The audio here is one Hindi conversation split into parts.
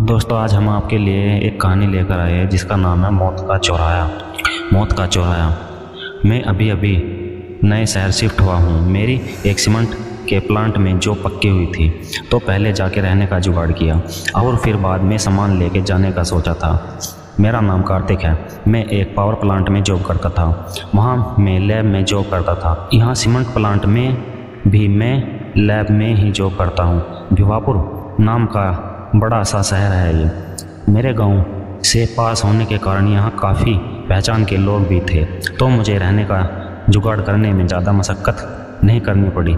दोस्तों, आज हम आपके लिए एक कहानी लेकर आए हैं जिसका नाम है मौत का चौराहा। मौत का चौराहा। मैं अभी अभी नए शहर शिफ्ट हुआ हूँ। मेरी एक सीमेंट के प्लांट में जॉब पक्की हुई थी, तो पहले जाके रहने का जुगाड़ किया और फिर बाद में सामान लेके जाने का सोचा था। मेरा नाम कार्तिक है। मैं एक पावर प्लांट में जॉब करता था। वहाँ मैं लैब में जॉब करता था। यहाँ सीमेंट प्लांट में भी मैं लैब में ही जॉब करता हूँ। भिवापुर नाम का बड़ा सा शहर है ये। मेरे गांव से पास होने के कारण यहाँ काफ़ी पहचान के लोग भी थे, तो मुझे रहने का जुगाड़ करने में ज़्यादा मशक्क़त नहीं करनी पड़ी।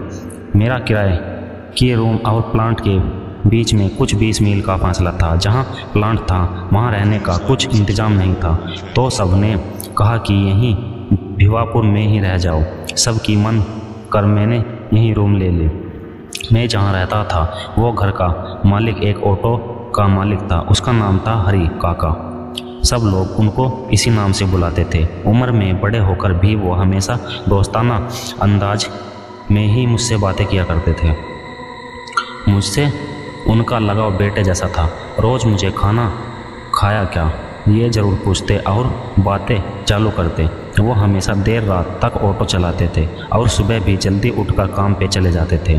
मेरा किराए के रूम और प्लांट के बीच में कुछ 20 मील का फासला था। जहाँ प्लांट था वहाँ रहने का कुछ इंतज़ाम नहीं था, तो सबने कहा कि यहीं भिवापुर में ही रह जाओ। सबकी मन कर मैंने यहीं रूम ले ली। मैं जहाँ रहता था वो घर का मालिक एक ऑटो का मालिक था। उसका नाम था हरी काका। सब लोग उनको इसी नाम से बुलाते थे। उम्र में बड़े होकर भी वो हमेशा दोस्ताना अंदाज में ही मुझसे बातें किया करते थे। मुझसे उनका लगाव बेटे जैसा था। रोज़ मुझे खाना खाया क्या ये ज़रूर पूछते और बातें चालू करते। वो हमेशा देर रात तक ऑटो चलाते थे और सुबह भी जल्दी उठकर काम पे चले जाते थे।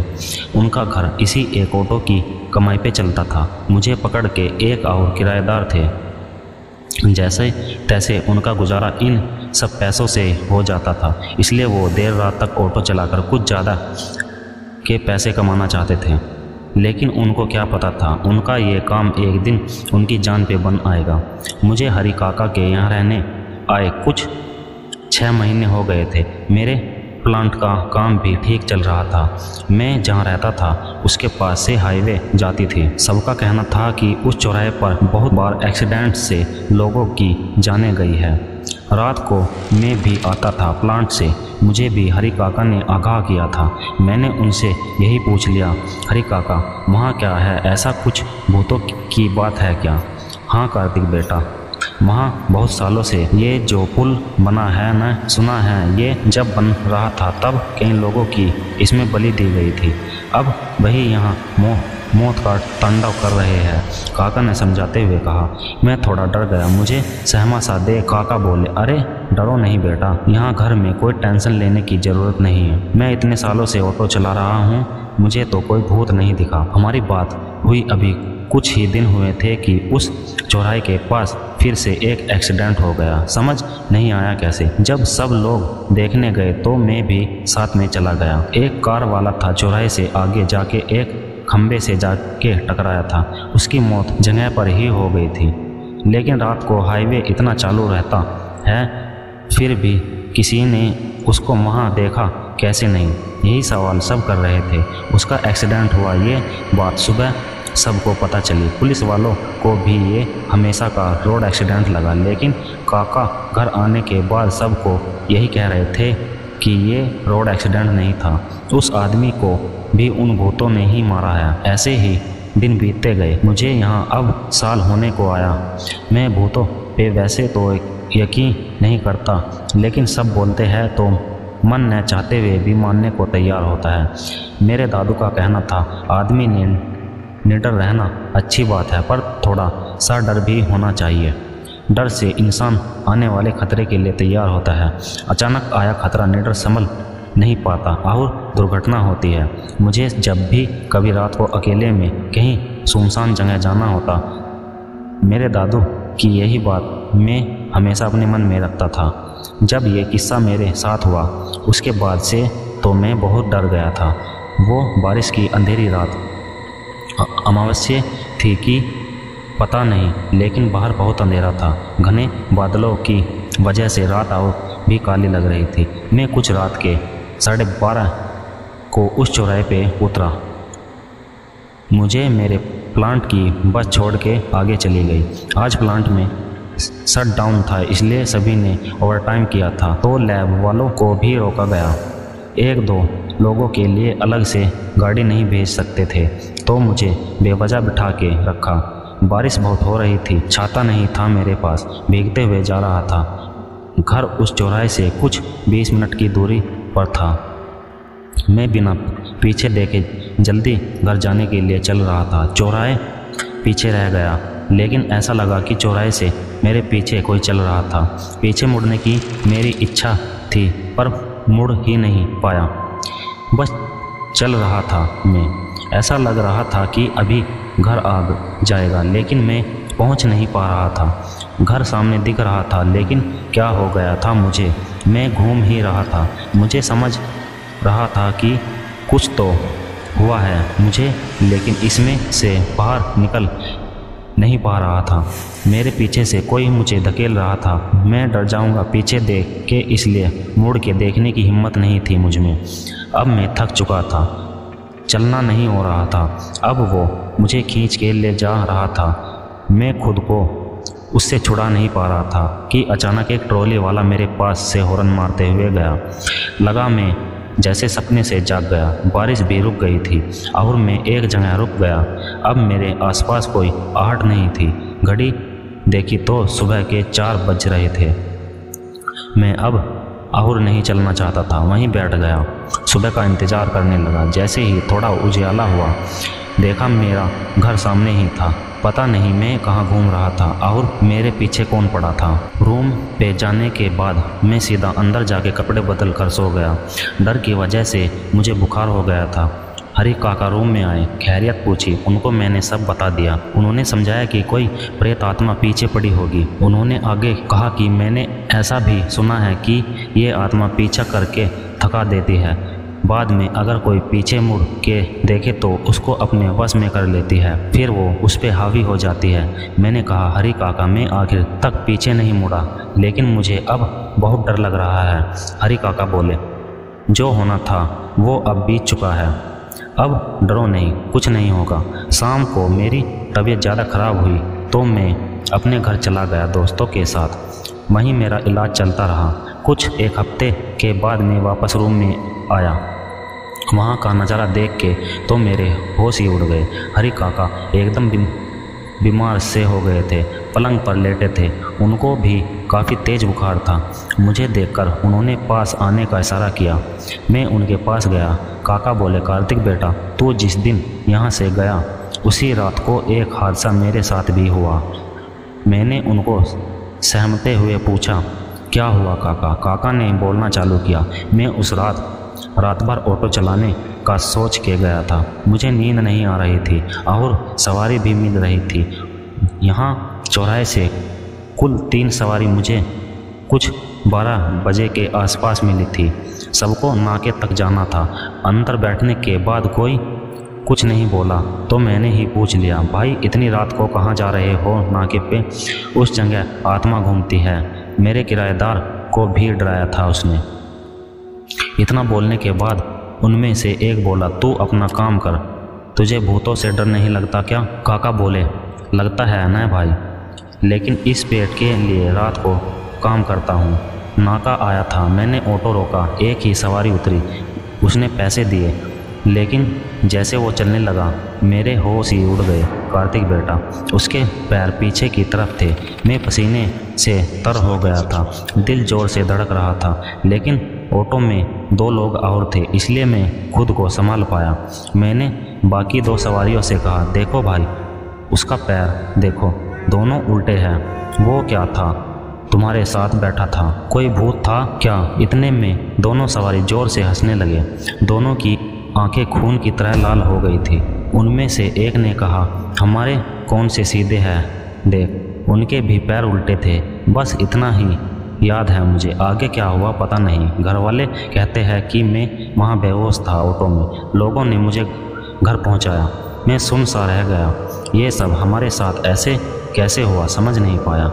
उनका घर इसी एक ऑटो की कमाई पे चलता था। मुझे पकड़ के एक और किराएदार थे। जैसे तैसे उनका गुजारा इन सब पैसों से हो जाता था, इसलिए वो देर रात तक ऑटो चलाकर कुछ ज़्यादा के पैसे कमाना चाहते थे। लेकिन उनको क्या पता था, उनका ये काम एक दिन उनकी जान पे बन आएगा। मुझे हरी काका के यहाँ रहने आए कुछ 6 महीने हो गए थे। मेरे प्लांट का काम भी ठीक चल रहा था। मैं जहाँ रहता था उसके पास से हाईवे जाती थी। सबका कहना था कि उस चौराहे पर बहुत बार एक्सीडेंट से लोगों की जानें गई है। रात को मैं भी आता था प्लांट से। मुझे भी हरी काका ने आगाह किया था। मैंने उनसे यही पूछ लिया, हरी काका वहाँ क्या है, ऐसा कुछ भूतों की बात है क्या? हाँ कार्तिक बेटा, वहाँ बहुत सालों से ये जो पुल बना है न, सुना है ये जब बन रहा था तब कई लोगों की इसमें बलि दी गई थी। अब वही यहाँ मौत का तांडव कर रहे हैं, काका ने समझाते हुए कहा। मैं थोड़ा डर गया। मुझे सहमा सा दे काका बोले, अरे डरो नहीं बेटा, यहाँ घर में कोई टेंशन लेने की ज़रूरत नहीं है। मैं इतने सालों से ऑटो चला रहा हूँ, मुझे तो कोई भूत नहीं दिखा। हमारी बात हुई अभी कुछ ही दिन हुए थे कि उस चौराहे के पास फिर से एक एक्सीडेंट हो गया। समझ नहीं आया कैसे। जब सब लोग देखने गए तो मैं भी साथ में चला गया। एक कार वाला था, चौराहे से आगे जाके एक खंबे से जाके टकराया था। उसकी मौत जगह पर ही हो गई थी। लेकिन रात को हाईवे इतना चालू रहता है, फिर भी किसी ने उसको वहाँ देखा कैसे नहीं, यही सवाल सब कर रहे थे। उसका एक्सीडेंट हुआ ये बात सुबह सबको पता चली। पुलिस वालों को भी ये हमेशा का रोड एक्सीडेंट लगा, लेकिन काका घर आने के बाद सबको यही कह रहे थे कि ये रोड एक्सीडेंट नहीं था, उस आदमी को भी उन भूतों ने ही मारा है। ऐसे ही दिन बीतते गए। मुझे यहाँ अब साल होने को आया। मैं भूतों पे वैसे तो यकीन नहीं करता, लेकिन सब बोलते हैं तो मन न चाहते हुए भी मानने को तैयार होता है। मेरे दादू का कहना था, आदमी ने निडर रहना अच्छी बात है, पर थोड़ा सा डर भी होना चाहिए। डर से इंसान आने वाले खतरे के लिए तैयार होता है। अचानक आया खतरा निडर संभल नहीं पाता और दुर्घटना होती है। मुझे जब भी कभी रात को अकेले में कहीं सुनसान जगह जाना होता, मेरे दादू की यही बात मैं हमेशा अपने मन में रखता था। जब ये किस्सा मेरे साथ हुआ उसके बाद से तो मैं बहुत डर गया था। वो बारिश की अंधेरी रात, अमावस्या थी कि पता नहीं, लेकिन बाहर बहुत अंधेरा था। घने बादलों की वजह से रात और भी काली लग रही थी। मैं कुछ रात के 12:30 को उस चौराहे पे उतरा। मुझे मेरे प्लांट की बस छोड़ के आगे चली गई। आज प्लांट में शट डाउन था, इसलिए सभी ने ओवरटाइम किया था, तो लैब वालों को भी रोका गया। 1-2 लोगों के लिए अलग से गाड़ी नहीं भेज सकते थे, तो मुझे बेवजह बिठा के रखा। बारिश बहुत हो रही थी, छाता नहीं था मेरे पास, भीगते हुए जा रहा था। घर उस चौराहे से कुछ 20 मिनट की दूरी पर था। मैं बिना पीछे देखे जल्दी घर जाने के लिए चल रहा था। चौराहे पीछे रह गया। लेकिन ऐसा लगा कि चौराहे से मेरे पीछे कोई चल रहा था। पीछे मुड़ने की मेरी इच्छा थी पर मुड़ ही नहीं पाया, बस चल रहा था मैं। ऐसा लग रहा था कि अभी घर आ जाएगा, लेकिन मैं पहुंच नहीं पा रहा था। घर सामने दिख रहा था, लेकिन क्या हो गया था मुझे? मैं घूम ही रहा था। मुझे समझ रहा था कि कुछ तो हुआ है मुझे, लेकिन इसमें से बाहर निकल नहीं पा रहा था। मेरे पीछे से कोई मुझे धकेल रहा था। मैं डर जाऊंगा पीछे देख के, इसलिए मुड़ के देखने की हिम्मत नहीं थी मुझ में। अब मैं थक चुका था, चलना नहीं हो रहा था। अब वो मुझे खींच के ले जा रहा था। मैं खुद को उससे छुड़ा नहीं पा रहा था कि अचानक एक ट्रॉली वाला मेरे पास से हॉर्न मारते हुए गया। लगा मैं जैसे सपने से जाग गया। बारिश भी रुक गई थी और मैं एक जगह रुक गया। अब मेरे आसपास कोई आहट नहीं थी। घड़ी देखी तो सुबह के 4 बज रहे थे। मैं अब और नहीं चलना चाहता था, वहीं बैठ गया। सुबह का इंतज़ार करने लगा। जैसे ही थोड़ा उजियाला हुआ, देखा मेरा घर सामने ही था। पता नहीं मैं कहाँ घूम रहा था और मेरे पीछे कौन पड़ा था। रूम पे जाने के बाद मैं सीधा अंदर जाके कपड़े बदल कर सो गया। डर की वजह से मुझे बुखार हो गया था। हरी काका रूम में आए, खैरियत पूछी। उनको मैंने सब बता दिया। उन्होंने समझाया कि कोई प्रेत आत्मा पीछे पड़ी होगी। उन्होंने आगे कहा कि मैंने ऐसा भी सुना है कि ये आत्मा पीछा करके थका देती है, बाद में अगर कोई पीछे मुड़ के देखे तो उसको अपने वश में कर लेती है, फिर वो उस पर हावी हो जाती है। मैंने कहा, हरी काका मैं आखिर तक पीछे नहीं मुड़ा, लेकिन मुझे अब बहुत डर लग रहा है। हरी काका बोले, जो होना था वो अब बीत चुका है, अब डरो नहीं, कुछ नहीं होगा। शाम को मेरी तबीयत ज़्यादा ख़राब हुई तो मैं अपने घर चला गया दोस्तों के साथ। वहीं मेरा इलाज चलता रहा। कुछ एक हफ्ते के बाद मैं वापस रूम में आया। वहाँ का नज़ारा देख के तो मेरे होश ही उड़ गए। हरी काका एकदम बीमार से हो गए थे, पलंग पर लेटे थे। उनको भी काफ़ी तेज़ बुखार था। मुझे देखकर उन्होंने पास आने का इशारा किया। मैं उनके पास गया। काका बोले, कार्तिक बेटा, तू जिस दिन यहाँ से गया उसी रात को एक हादसा मेरे साथ भी हुआ। मैंने उनको सहमते हुए पूछा, क्या हुआ काका? काका ने बोलना चालू किया। मैं उस रात भर ऑटो चलाने का सोच के गया था। मुझे नींद नहीं आ रही थी और सवारी भी मिल रही थी। यहाँ चौराहे से कुल 3 सवारी मुझे कुछ 12 बजे के आसपास मिली थी। सबको नाके तक जाना था। अंदर बैठने के बाद कोई कुछ नहीं बोला तो मैंने ही पूछ लिया, भाई इतनी रात को कहाँ जा रहे हो नाके पे? उस जगह आत्मा घूमती है। मेरे किराएदार को भी डराया था उसने। इतना बोलने के बाद उनमें से एक बोला, तू अपना काम कर, तुझे भूतों से डर नहीं लगता क्या? काका बोले, लगता है ना भाई, लेकिन इस पेट के लिए रात को काम करता हूँ। नाका आया था, मैंने ऑटो रोका, एक ही सवारी उतरी, उसने पैसे दिए, लेकिन जैसे वो चलने लगा मेरे होश ही उड़ गए। कार्तिक बेटा, उसके पैर पीछे की तरफ थे। मैं पसीने से तर हो गया था, दिल जोर से धड़क रहा था, लेकिन ऑटो में 2 लोग और थे, इसलिए मैं खुद को संभाल पाया। मैंने बाकी 2 सवारियों से कहा, देखो भाई, उसका पैर देखो, दोनों उल्टे हैं। वो क्या था तुम्हारे साथ बैठा था? कोई भूत था क्या? इतने में दोनों सवारी जोर से हंसने लगे। दोनों की आंखें खून की तरह लाल हो गई थी। उनमें से एक ने कहा, हमारे कौन से सीधे हैं, देख उनके भी पैर उल्टे थे। बस इतना ही याद है मुझे, आगे क्या हुआ पता नहीं। घर वाले कहते हैं कि मैं वहाँ बेहोश था ऑटो में। लोगों ने मुझे घर पहुँचाया। मैं सुन सा रह गया। ये सब हमारे साथ ऐसे कैसे हुआ समझ नहीं पाया।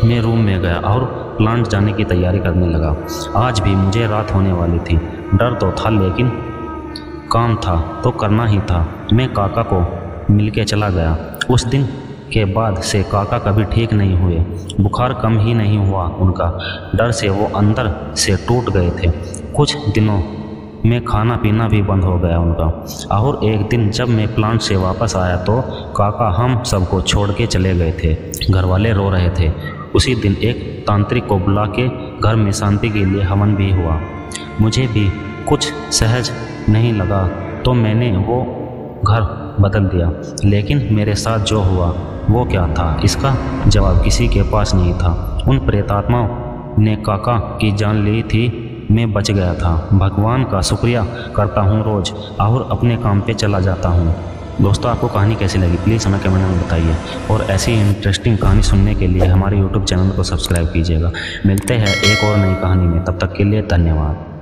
मैं रूम में गया और प्लांट जाने की तैयारी करने लगा। आज भी मुझे रात होने वाली थी। डर तो था, लेकिन काम था तो करना ही था। मैं काका को मिलके चला गया। उस दिन के बाद से काका कभी ठीक नहीं हुए। बुखार कम ही नहीं हुआ उनका। डर से वो अंदर से टूट गए थे। कुछ दिनों में खाना पीना भी बंद हो गया उनका। और एक दिन जब मैं प्लांट से वापस आया तो काका हम सबको छोड़ के चले गए थे। घर वाले रो रहे थे। उसी दिन एक तांत्रिक को बुला के घर में शांति के लिए हवन भी हुआ। मुझे भी कुछ सहज नहीं लगा तो मैंने वो घर बदल दिया। लेकिन मेरे साथ जो हुआ वो क्या था, इसका जवाब किसी के पास नहीं था। उन प्रेतात्माओं ने काका की जान ली थी, मैं बच गया था। भगवान का शुक्रिया करता हूँ रोज़ और अपने काम पे चला जाता हूँ। दोस्तों, आपको कहानी कैसी लगी प्लीज़ हमें कमेंट में बताइए, और ऐसी इंटरेस्टिंग कहानी सुनने के लिए हमारे यूट्यूब चैनल को सब्सक्राइब कीजिएगा। मिलते हैं एक और नई कहानी में, तब तक के लिए धन्यवाद।